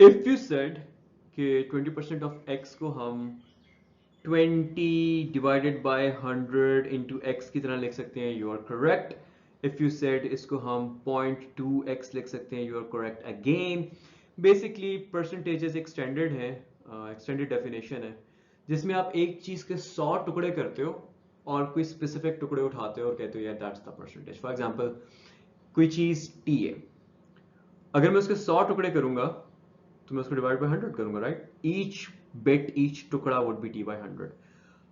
If you said कि 20% of x को हम 20 divided by 100 into x की तरह लिख सकते हैं, you are correct. If you said इसको हम 0.2x लिख सकते हैं, you are correct again. Basically percentages एक standard है, extended definition है, जिसमें आप एक चीज के 100 टुकड़े करते हो और कोई स्पेसिफिक टुकड़े उठाते हो और कहते हो यार that's the percentage. For example कोई चीज t है, अगर मैं उसके 100 टुकड़े करूंगा तो मैं उसको डिवाइड बाय 100 करूंगा, राइट? ईच बिट, ईच टुकड़ा वुड बी t बाय 100.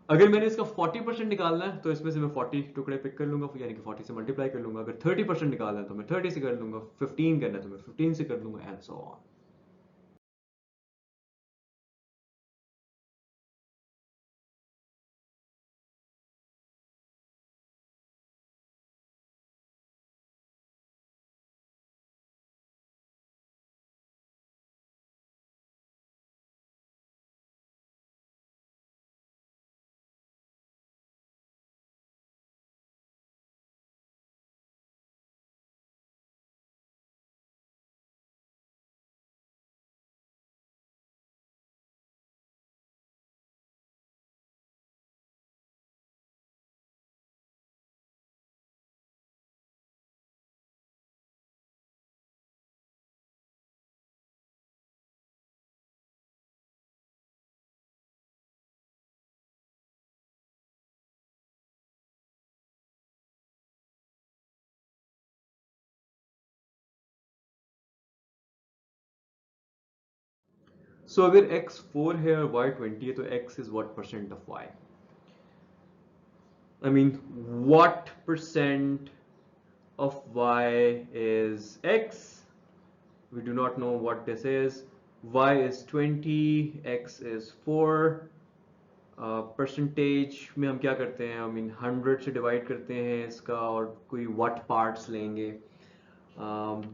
अगर मैंने इसका 40% निकालना है तो इसमें से मैं 40 टुकड़े पिक कर लूंगा, यानी कि 40 से मल्टीप्लाई कर लूंगा. अगर 30% निकालना है तो मैं 30 से कर लूंगा, 15 करना है तो मैं 15 से कर लूंगा, एंड सो ऑन. सो अगर x 4 है और y 20 है तो x is what percent of y? I mean, what percent of y is x? We do not know what this is. Y is 20, x is 4. Percentage में हम क्या करते हैं? I mean 100 से डिवाइड करते हैं इसका और कोई what parts लेंगे.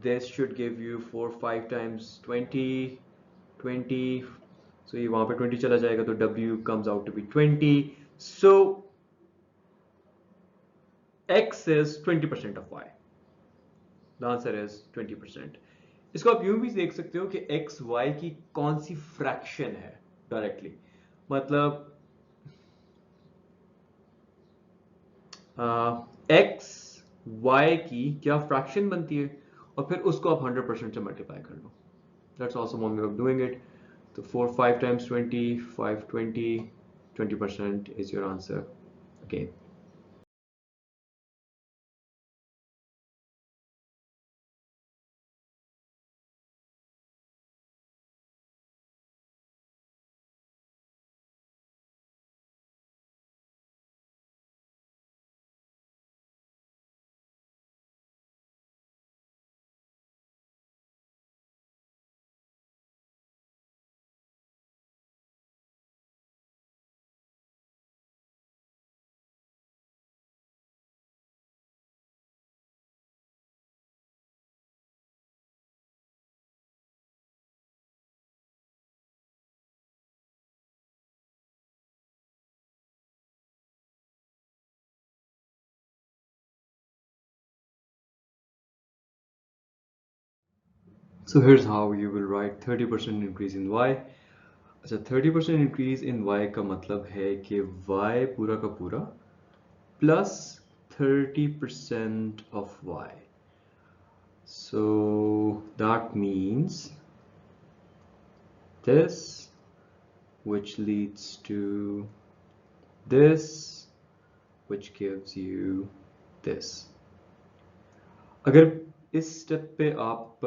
This should give you 4 5 times 20 20. So ये वहाँ पे 20 चला जाएगा तो w comes out to be 20. So x is 20% of y. The answer is 20%. इसको आप यूं भी देख सकते हो कि x y की कौन सी फ्रैक्शन है डायरेक्टली. मतलब x y की क्या फ्रैक्शन बनती है और फिर उसको आप 100% से मल्टीप्लाई कर लो. That's also one way of doing it. So 4 5 times 20, 5 20, 20% is your answer. Okay. So here's how you will write 30% increase in y. अच्छा, 30% increase in y का मतलब है कि y पूरा का पूरा plus 30% of y. So that means this, which leads to this, which gives you this. अगर इस स्टेप पे आप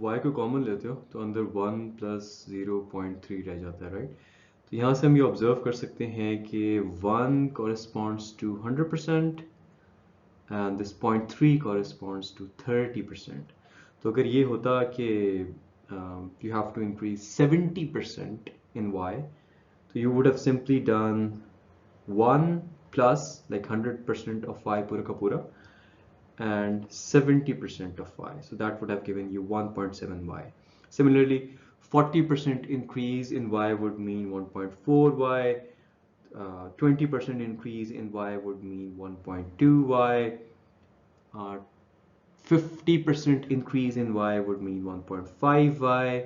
y को कॉमन लेते हो तो अंदर 1 प्लस 0.3 रह जाता है, राइट? तो यहाँ से हम ये ऑब्जर्व कर सकते हैं कि 1 corresponds to 100% and this 0.3 corresponds to 30%. तो अगर ये होता कि you have to increase 70% in y, so you would have simply done 1 plus like 100% of y पूरा का पूरा and 70% of y. So that would have given you 1.7 y. Similarly, 40% increase in y would mean 1.4 y. 20% increase in y would mean 1.2 y. 50% increase in y would mean 1.5 y.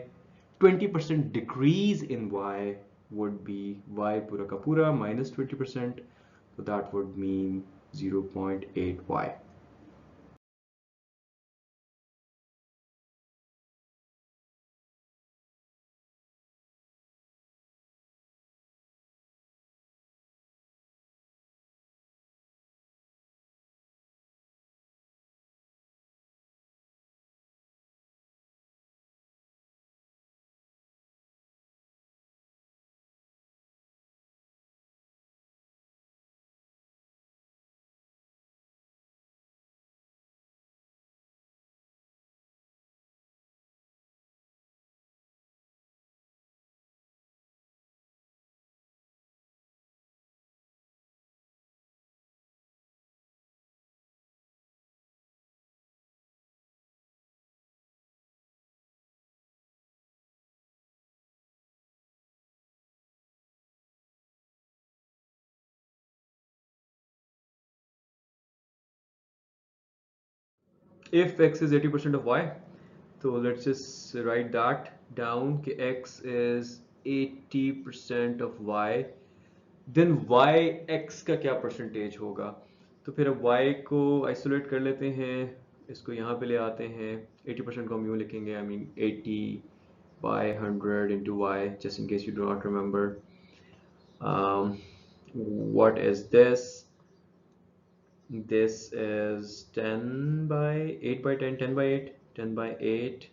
20% decrease in y would be y pura ka pura minus 20%. So that would mean 0.8y. If x is 80% of y, so let's just write that down कि x is 80% of y, then y x का क्या percentage होगा? तो फिर अब y को isolate कर लेते हैं, इसको यहाँ पे ले आते हैं. 80% को हम यूँ लिखेंगे, I mean 80 by 100 into y, just in case you do not remember. What is this? This is 10 by 8 by 10, 10 by 8, 10 by 8.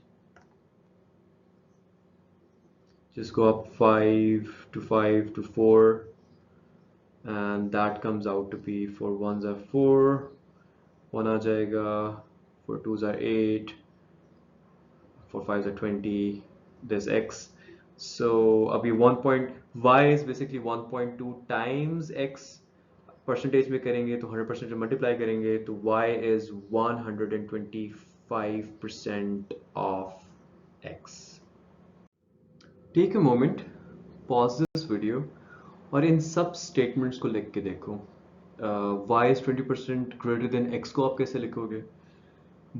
Just go up 5 to 5 to 4, and that comes out to be, for 1s are 4, 1 aa jayega, for 2s are 8, for 5s are 20, there's x. So abhi 1 point, y is basically 1.2 times x. Percentage में करेंगे तो 100% multiply करेंगे तो y is 125% of x. Take a moment, pause this video और इन सब statements को लिख के देखो. y is 20% greater than x को आप कैसे लिखोगे?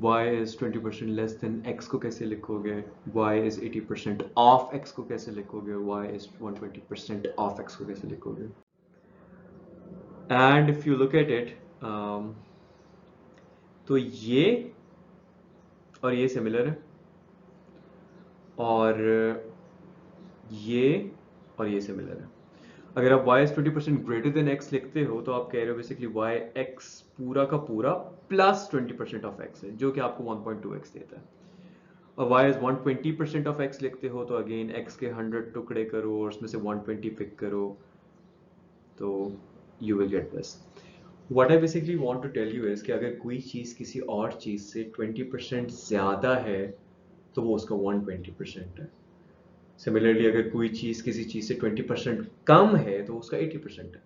y is 20% less than x को कैसे लिखोगे? y is 80% ऑफ x को कैसे लिखोगे? y is 120% ऑफ x को कैसे लिखोगे? And if you look at it, तो ये और ये सिमिलर है, और ये और ये सिमिलर है. अगर आप y is 20% greater than x लिखते हो तो आप कह रहे हो बेसिकली y x पूरा का पूरा प्लस 20% ऑफ x है, जो कि आपको 1.2x देता है. और y is 120% ऑफ x लिखते हो तो अगेन x के 100 टुकड़े करो और उसमें से 120 पिक करो, तो you will get this. What I basically want to tell you is कि अगर कोई चीज़ किसी और चीज़ से 20% ज़्यादा है तो वो उसका 120% है. सिमिलरली अगर कोई चीज़ किसी चीज़ से 20% कम है तो उसका 80% है.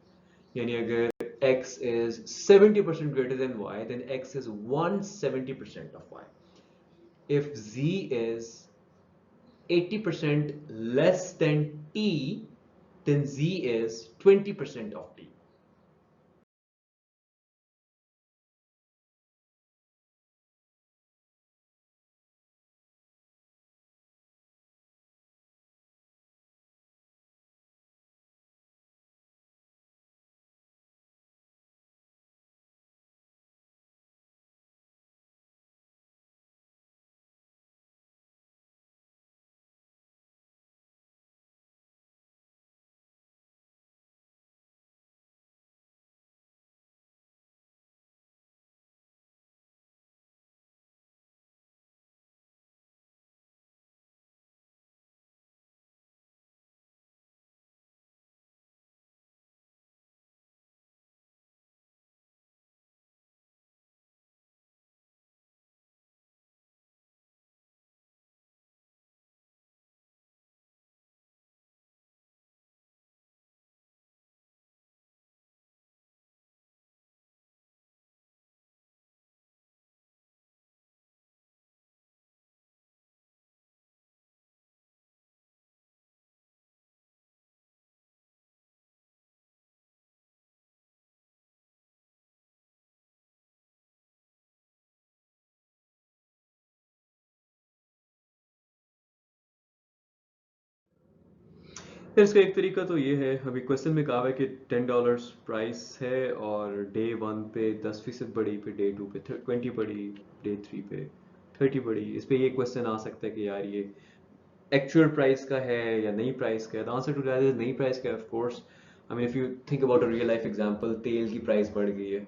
यानी अगर x is 70% greater than y, then x is 170% of y. If z is 80% less than t, then z is 20% of t. फिर इसका एक तरीका तो ये है, अभी क्वेश्चन में कहा है कि $10 प्राइस है और डे 1 पे 10% बढ़ी, फिर डे 2 पे 20 बढ़ी, डे 3 पे 30 बढ़ी। इस पे ये क्वेश्चन आ सकता है कि यार ये एक्चुअल प्राइस का है या नई प्राइस का है। The answer to that is नई प्राइस का है of course. I mean if you think about a real life example, तेल की प्राइस बढ़ गई है,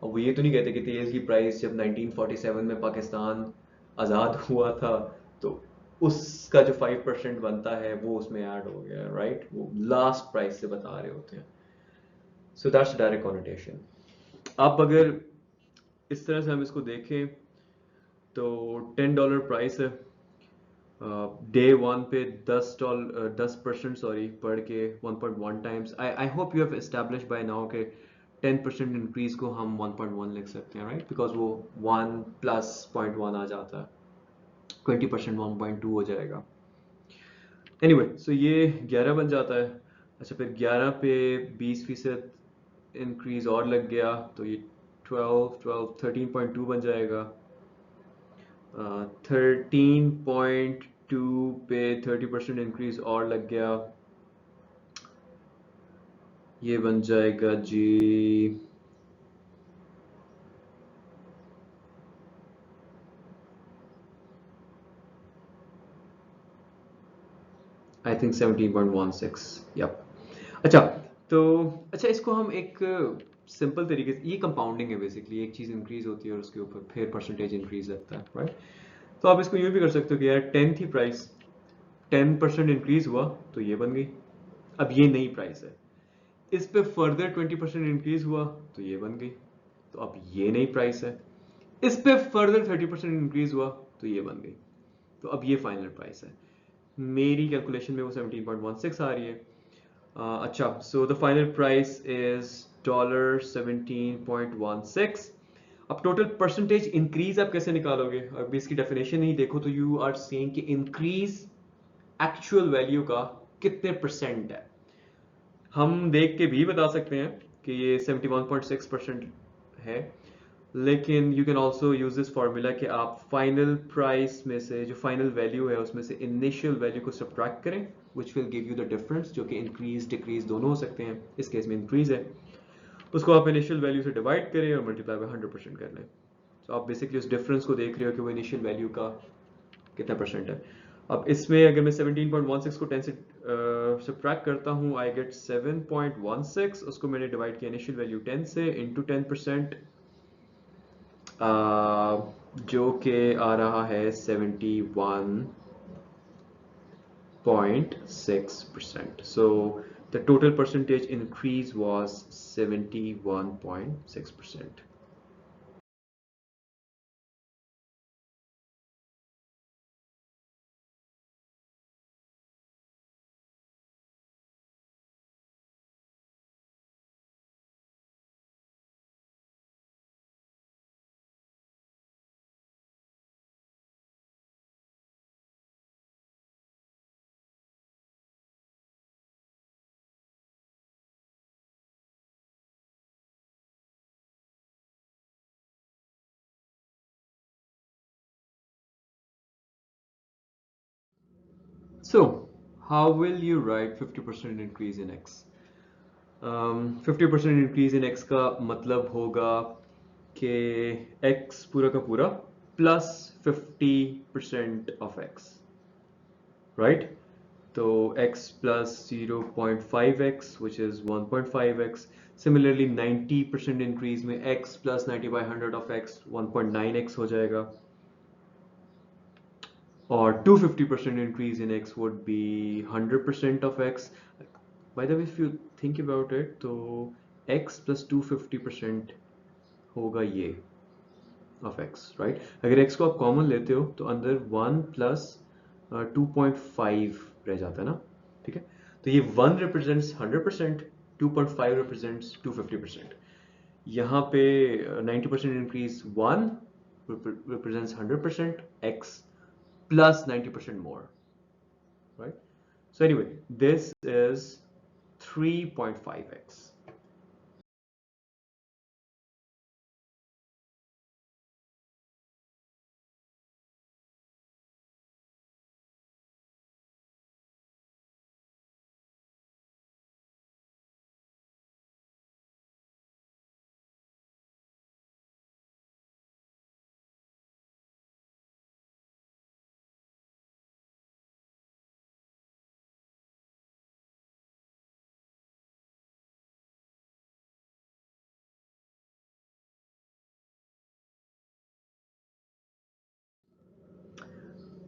और वो ये तो नहीं कहते कि तेल की प्राइस जब 1947 में पाकिस्तान आज़ाद हुआ था तो उसका जो 5% बनता है वो उसमें ऐड हो गया, राइट? वो लास्ट प्राइस से बता रहे होते हैं। So that's direct connotation. अब अगर इस तरह से हम इसको देखें तो $10 प्राइस है, डे 1 पे $10 सॉरी बढ़ के 1.1 times. I hope you have establish bye now के 10% इंक्रीज को हम 1.1 लिख सकते हैं, राइट? बिकॉज वो 1 प्लस 0.1 आ जाता है, 20% 1.2 हो जाएगा। एनीवे सो ये 11 बन जाता है। अच्छा, फिर 11 पे 20% इंक्रीज और लग गया तो ये 13.2 बन जाएगा। 13.2 पे 30% इंक्रीज और लग गया, ये बन जाएगा जी आई थिंक 17.16। यप। अच्छा, तो अच्छा इसको हम एक सिंपल तरीके से, ये कंपाउंडिंग है बेसिकली, एक चीज़ इंक्रीज होती है और उसके ऊपर फिर परसेंटेज इंक्रीज लगता है, राइट? तो आप इसको यूँ भी कर सकते हो कि यार 10 थी प्राइस, 10% इंक्रीज हुआ तो ये बन गई, अब ये नई प्राइस है। इस पे फर्दर 20% इंक्रीज हुआ तो ये बन गई, तो अब ये नई प्राइस है। इस पे फर्दर 30% इंक्रीज हुआ तो ये बन गई, तो अब ये फाइनल प्राइस है। मेरी कैलकुलेशन में वो 17.16 आ रही है। अच्छा, so the final price is $17.16। अब टोटल परसेंटेज इंक्रीज आप कैसे निकालोगे? अब इसकी डेफिनेशन ही देखो तो यू आर सेइंग कि इंक्रीज एक्चुअल वैल्यू का कितने परसेंट है। हम देख के भी बता सकते हैं कि ये 71.6% है, लेकिन you can also use this formula कि आप फाइनल प्राइस में से जो फाइनल वैल्यू है उसमें से इनिशियल वैल्यू को सब्ट्रैक्ट करें, which will give you the difference, जो कि इंक्रीज डिक्रीज दोनों हो सकते हैं। इस केस में इंक्रीज है, उसको आप इनिशियल वैल्यू से डिवाइड करें और मल्टीप्लाई बाय 100% कर लें। तो आप बेसिकली उस डिफरेंस को देख रहे हो कि वो इनिशियल वैल्यू का कितना परसेंट है। अब इसमें अगर मैं 17.16 को 10 से सब्ट्रैक्ट करता हूँ, आई गेट 7.16। उसको मैंने डिवाइड किया इनिशियल वैल्यू 10 से इंटू 10%, जो कि आ रहा है 71.6%। So the total percentage increase was 71.6%. So how will you write 50% increase in x? 50% increase in x का मतलब होगा कि x पूरा का पूरा प्लस 50% of x, right? तो x plus 0.5x, which is 1.5x. Similarly, 90% increase में x plus 90 by 100 of x 1.9x हो जाएगा, और 250% increase in x would be 100% of x. By the way, if you think about it, तो x plus 250% होगा ये of x, right? अगर x को आप कॉमन लेते हो तो अंदर 1 plus 2.5 रह जाता है ना, ठीक है? तो ये 1 represents 100%, 2.5 represents 250%। यहाँ पे 90% increase 1 represents 100% x plus 90% more, right? So anyway, this is 3.5x.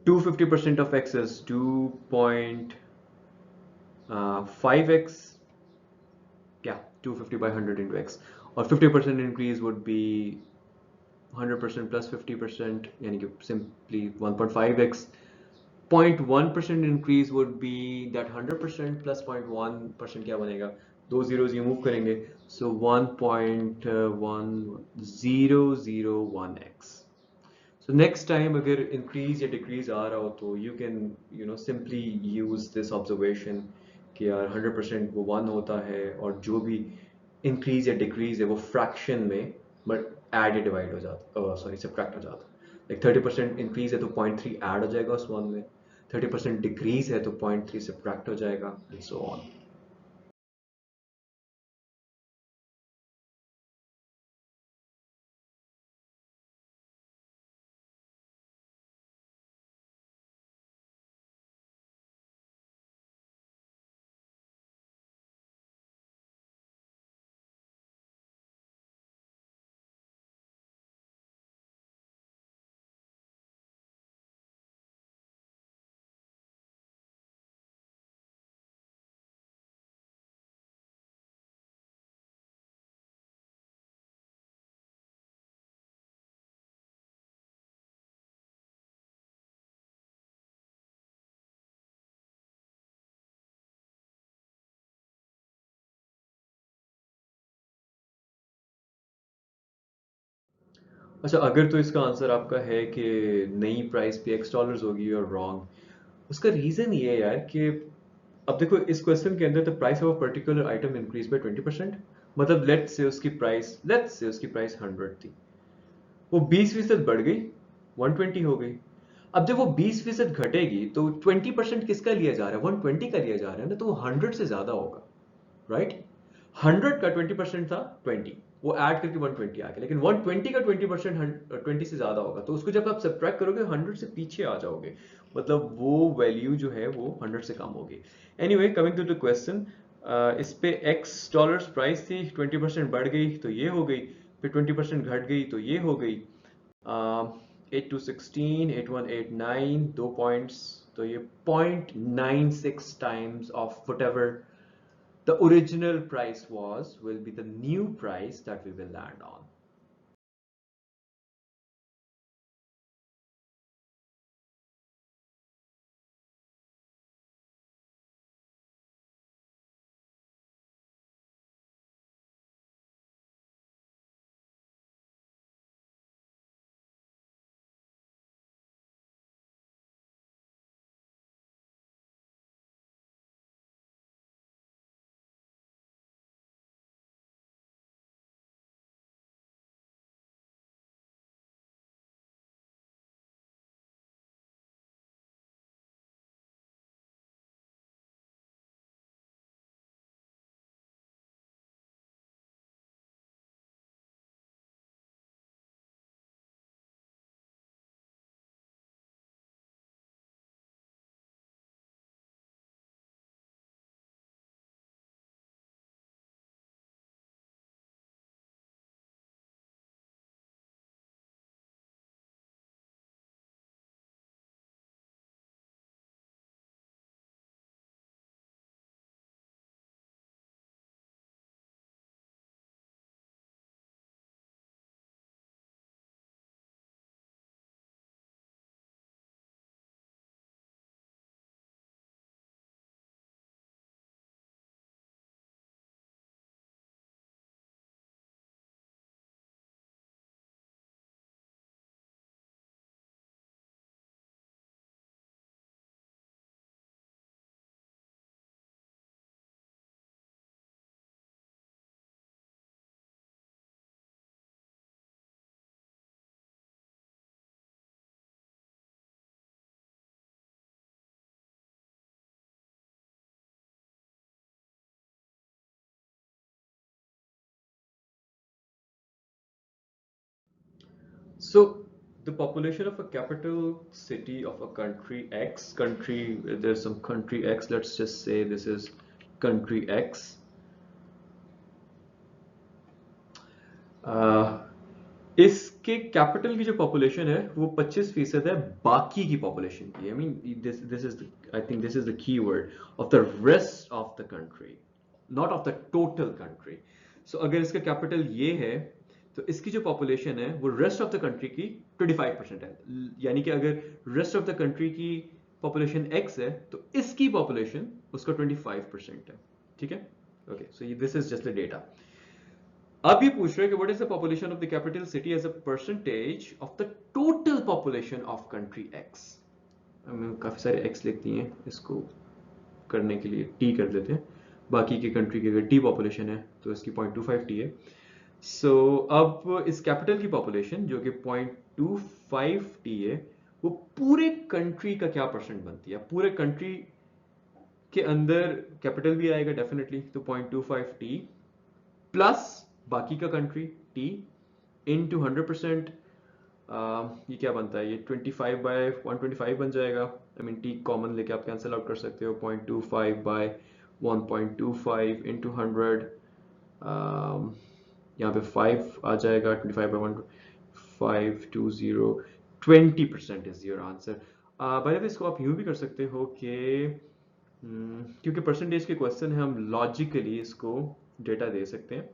250% of x is 2.5x. Yeah, 250 by 100 into x. Or 50% increase would be 100% plus 50%, यानी कि simply 1.5x. 0.1% increase would be that 100% plus 0.1% क्या बनेगा? दो zeros ये move करेंगे, so 1.1001x. So next time अगर increase या decrease आ रहा हो तो you can simply use this observation कि यार 100% वो 1 होता है और जो भी increase या decrease है वो fraction में but add या divide हो जाता, sorry subtract हो जाता. Like 30% increase है तो 0.3 add हो जाएगा उस 1 में, 30% decrease है तो 0.3 subtract हो जाएगा and so on. अच्छा, अगर तो इसका आंसर आपका है कि नई प्राइस पे $X होगी और रॉन्ग, उसका रीजन ये है यार कि अब देखो इस क्वेश्चन के अंदर the price of a particular item increase by 20%, मतलब लेट्स से उसकी प्राइस 100 थी, वो 20% बढ़ गई 120 हो गई. अब जब वो 20% घटेगी तो 20% किसका लिया जा रहा है? 120 का लिया जा रहा है ना, तो वो 100 से ज्यादा होगा, राइट? 100 का 20% था 20, वो ऐड करके 120 आ गया, लेकिन 120 का 20% 20 से ज्यादा होगा, तो उसको जब आप सब्ट्रैक्ट करोगे 100 से पीछे आ जाओगे, मतलब वो वैल्यू जो है वो 100 से कम होगी. Anyway, coming to the question, इस पे $X प्राइस थी, 20% बढ़ गई तो ये हो गई, फिर 20% घट गई तो ये हो गई. 8 to 16, 8189, 2 points, तो ये 0.96 times of whatever the original price was will be the new price that we will land on. So the population of a capital city of a country X, there's some country X, let's just say this is country X. Uh, इसके capital की जो population है वो 25% है बाकी की population की। I mean this is I think this is the key word of the rest of the country, not of the total country. So अगर इसका कैपिटल ये है तो इसकी जो पॉपुलेशन है वो रेस्ट ऑफ द कंट्री की 25% है। यानी कि अगर रेस्ट ऑफ द कंट्री की पॉपुलेशन x है तो इसकी पॉपुलेशन उसका 25% है। ठीक है, okay, so this is just the data. अब ये पूछ रहे हैं कि what is the population of the capital city as a percentage of the total population of country X. हमने काफी सारे एक्स लिख दिए हैं, इसको करने के लिए टी कर देते हैं। बाकी की कंट्री की अगर टी पॉपुलेशन है तो इसकी 0.25 टी है। सो अब इस कैपिटल की पॉपुलेशन जो कि 0.25 टी है वो पूरे कंट्री का क्या परसेंट बनती है। पूरे कंट्री के अंदर कैपिटल भी आएगा डेफिनेटली, तो 0.25 टी प्लस बाकी का कंट्री टी इनटू 100%। ये क्या बनता है, ये 25/125 बन जाएगा। आई मीन टी कॉमन लेके आप कैंसिल आउट कर सकते हो। 0.25/1.25 इंटू 100, यहाँ पे 5 आ जाएगा। 25/1, 20% is your answer. By the way इसको आप यूं भी कर सकते हो कि क्योंकि परसेंटेज के क्वेश्चन है, हम लॉजिकली इसको डेटा दे सकते हैं।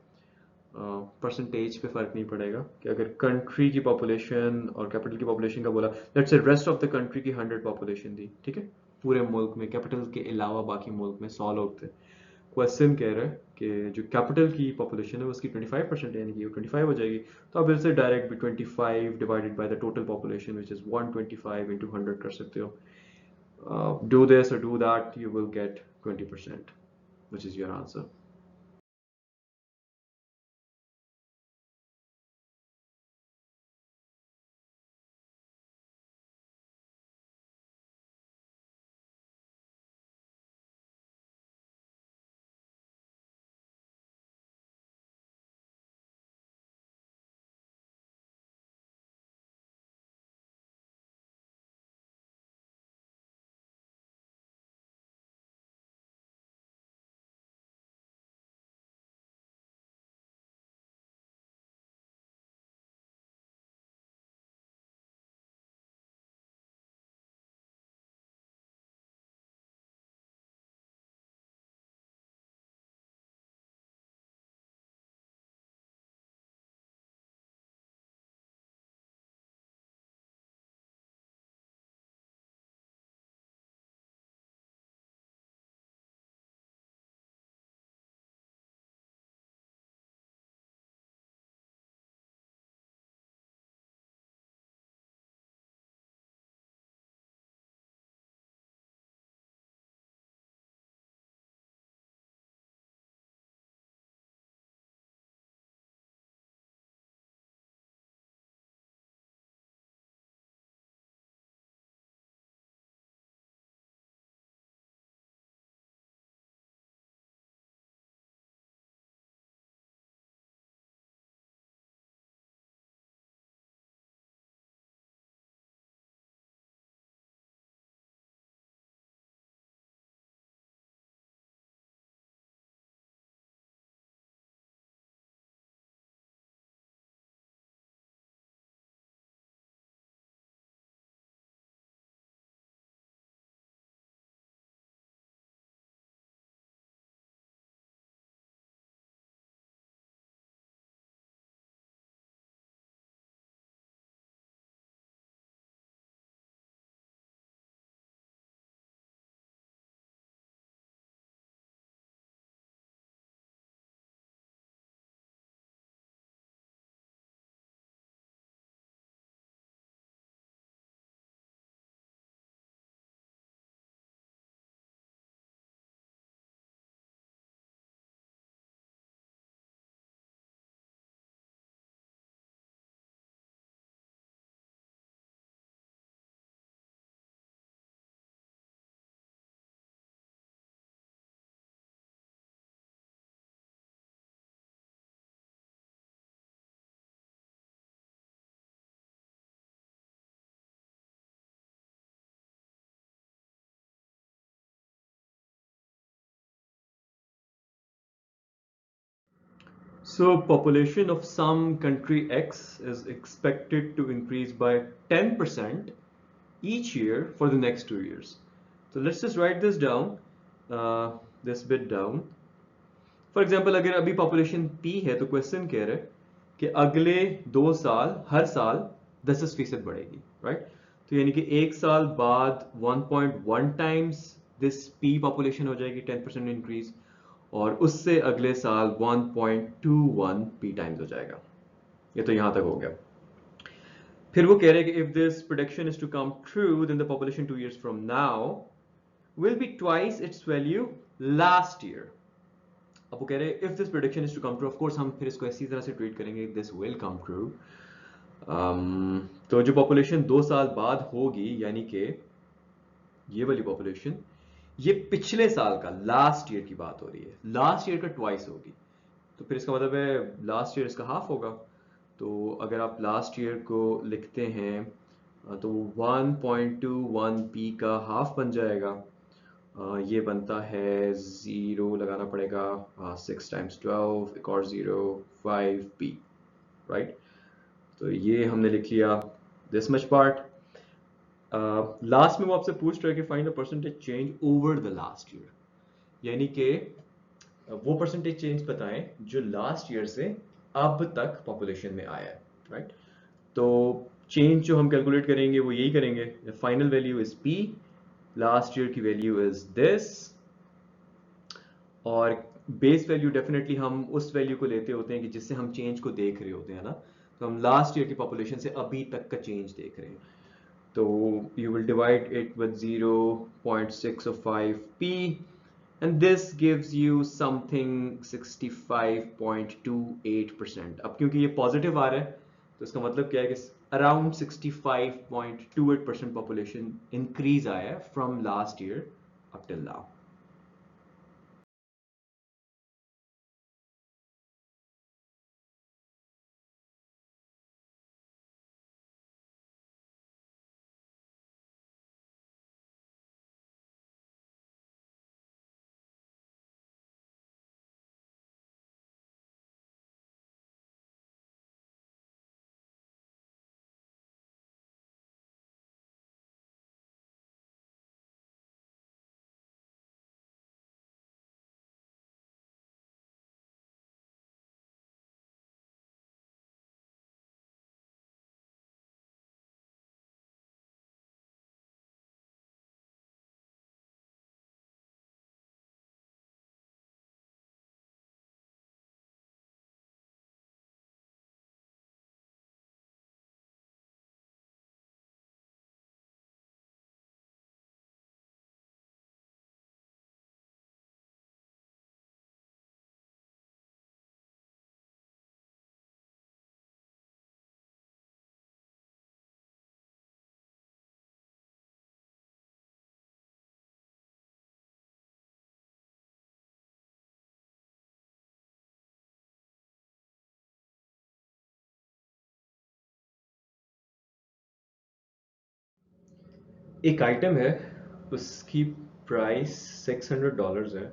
परसेंटेज पे फर्क नहीं पड़ेगा कि अगर कंट्री की पॉपुलेशन और कैपिटल की पॉपुलेशन का बोला, let's say rest of the country की 100 पॉपुलेशन दी, ठीक है, पूरे मुल्क में कैपिटल के अलावा बाकी मुल्क में 100 लोग थे। क्वेश्चन कह रहा है कि जो कैपिटल की पॉपुलेशन है उसकी 25% यानी कि वो 25 हो जाएगी। तो आप इससे डायरेक्ट भी 25 divided by the total population which is 125 into 100 कर सकते हो। डू दिस और do that, you will get 20% which is your answer. So population of some country X is expected to increase by 10% each year for the next 2 years. So let's just write this down, this bit down. For example अगर अभी population P है तो question कह रहे कि अगले 2 साल हर साल 10% बढ़ेगी, राइट? तो यानी कि एक साल बाद 1.1 टाइम्स दिस P पॉपुलेशन हो जाएगी 10% इंक्रीज, और उससे अगले साल 1.21 P टाइम्स हो जाएगा। ये तो यहां तक हो गया। फिर वो कह रहे हैं कि if this prediction is to come true then the population 2 years from now will be twice its value last year. अब वो कह रहे हैं if this prediction is to come true, of course हम फिर इसको इसी तरह से ट्रीट करेंगे, दिस विल कम ट्रू। तो जो पॉपुलेशन 2 साल बाद होगी, यानी कि ये वाली पॉपुलेशन, ये पिछले साल का लास्ट ईयर की बात हो रही है, लास्ट ईयर का ट्वाइस होगी। तो फिर इसका मतलब है लास्ट ईयर इसका हाफ होगा। तो अगर आप लास्ट ईयर को लिखते हैं तो 1.21 P का हाफ बन जाएगा। ये बनता है 0 लगाना पड़ेगा, 6 टाइम्स 12 एक और 0 5P, राइट? तो ये हमने लिख लिया दिस मच पार्ट। लास्ट में वो आपसे पूछ रहा है कि find the percentage change over the last year, यानी कि वो परसेंटेज चेंज बताएं जो लास्ट ईयर से अब तक पॉपुलेशन में आया है, राइट? तो चेंज जो हम कैलकुलेट करेंगे वो यही करेंगे, final value is P, last year की वैल्यू इज दिस, और बेस वैल्यू डेफिनेटली हम उस वैल्यू को लेते होते हैं कि जिससे हम चेंज को देख रहे होते हैं ना। तो हम लास्ट ईयर की पॉपुलेशन से अभी तक का चेंज देख रहे हैं, तो you will divide it with 0.605P and this gives you something 65.28%। अब क्योंकि ये पॉजिटिव आ रहा है तो इसका मतलब क्या है कि अराउंड 65.28% पॉपुलेशन इंक्रीज आया है from last year up till now. एक आइटम है, उसकी प्राइस $600 है,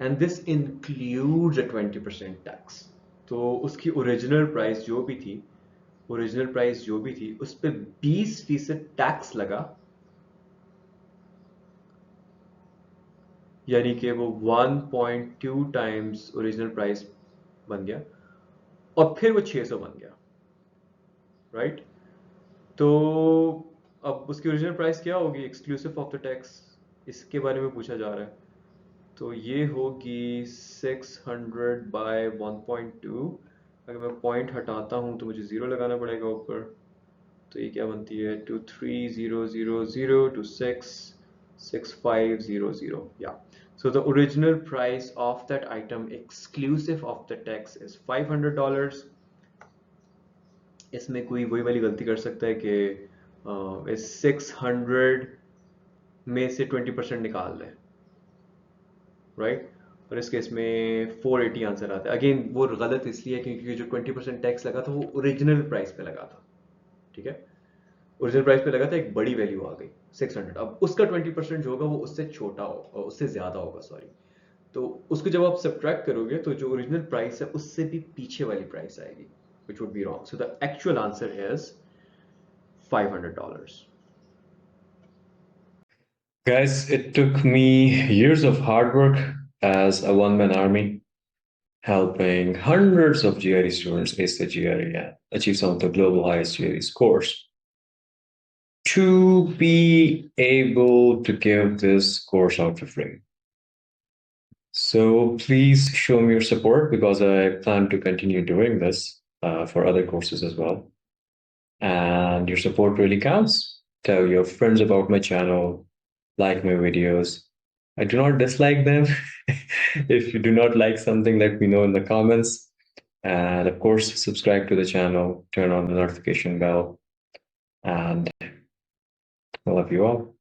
and this includes a 20% tax. तो उसकी ओरिजिनल प्राइस जो भी थी उस पर 20% टैक्स लगा, यानी कि वो 1.2 टाइम्स ओरिजिनल प्राइस बन गया, और फिर वो 600 बन गया, राइट? तो अब उसकी ओरिजिनल प्राइस क्या होगी एक्सक्लूसिव ऑफ द टैक्स, इसके बारे में पूछा जा रहा है। तो ये होगी 600 बाय 1.2। अगर मैं पॉइंट हटाता हूँ तो मुझे 0 लगाना पड़ेगा ऊपर, तो ये क्या बनती है 23000 to 66500, या so the original price of that item exclusive of the tax is $500। इसमें कोई वही वाली गलती कर सकता है कि इस 600 में से 20% निकाल लें, राइट? और इस केस में 480 आंसर आता है। अगेन वो गलत इसलिए है क्योंकि जो 20% टैक्स लगा था वो ओरिजिनल प्राइस पे लगा था, ठीक है? ओरिजिनल प्राइस पे लगा था, एक बड़ी वैल्यू आ गई 600, अब उसका 20% जो होगा वो उससे छोटा होगा, उससे ज्यादा होगा, सॉरी। तो उसको जब आप सब्ट्रैक्ट करोगे तो जो ओरिजिनल प्राइस है उससे भी पीछे वाली प्राइस आएगी, which would be wrong. So the actual answer is $500. Guys, it took me years of hard work as a one-man army, helping hundreds of GRE students ace the GRE and achieve some of the global highest GRE scores, to be able to give this course out for free. So please show me your support, because I plan to continue doing this for other courses as well. And your support really counts. Tell your friends about my channel, like my videos. I do not dislike them. If you do not like something, let me know in the comments. And of course, subscribe to the channel, turn on the notification bell, and I love you all.